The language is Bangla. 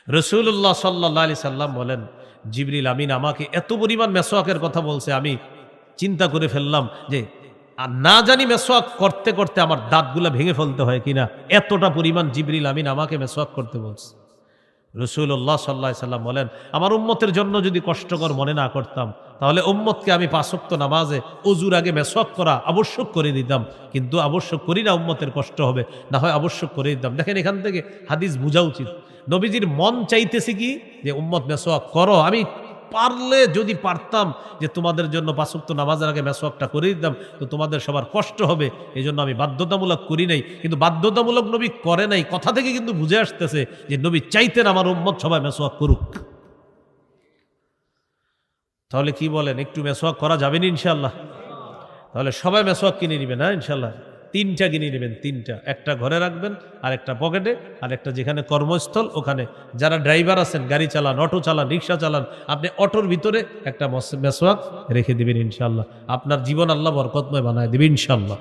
রাসূলুল্লাহ সাল্লাল্লাহু আলাইহি সাল্লাম বলেন, জিবরিল আমিন আমাকে এত পরিমাণ মেসওয়াকের কথা বলছে, আমি চিন্তা করে ফেললাম যে আর না জানি মেসওয়াক করতে করতে আমার দাঁতগুলা ভেঙে ফেলতে হয় কিনা, এতটা পরিমাণ জিবরিল আমিন আমাকে মেসওয়াক করতে বলছে। রাসূলুল্লাহ সাল্লাল্লাহু আলাইহি সাল্লাম বলেন, আমার উম্মতের জন্য যদি কষ্টকর মনে না করতাম, তাহলে উম্মতকে আমি ৫ ওয়াক্ত নামাজে ওযুর আগে মেসওয়াক করা আবশ্যক করে দিতাম। কিন্তু আবশ্যক করি না, উম্মতের কষ্ট হবে, না হয় আবশ্যক করে দিতাম। দেখেন, এখান থেকে হাদিস বোঝা উচিত, নবীজির মন চাইতেছে কি যে উম্মত মেসওয়াক করো। আমি পারলে যদি পারতাম যে তোমাদের জন্য ৫ ওয়াক্ত নামাজের আগে মেসওয়াকটা করে দিতাম, তো তোমাদের সবার কষ্ট হবে, এই জন্য আমি বাধ্যতামূলক করি নাই। কিন্তু বাধ্যতামূলক নবী করে নাই, কথা থেকে কিন্তু বুঝে আসতেছে যে নবী চাইতেন আমার উম্মত সবাই মেসওয়াক করুক। তাহলে কি বলেন, একটু মেসওয়াক করা যাবে না ইনশাআল্লাহ? তাহলে সবাই মেসওয়াক কিনে নেবেন, হ্যাঁ ইনশাআল্লাহ। ৩টা কিনে নেবেন, ৩টা, একটা ঘরে রাখবেন, আর একটা পকেটে, আর একটা যেখানে কর্মস্থল ওখানে। যারা ড্রাইভার আছেন, গাড়ি চালান, অটো চালান, রিক্সা চালান, আপনি অটোর ভিতরে একটা মেসওয়াক রেখে দিবেন ইনশাআল্লাহ। আপনার জীবন আল্লাহ বরকতময় বানায় দিবেন ইনশাআল্লাহ।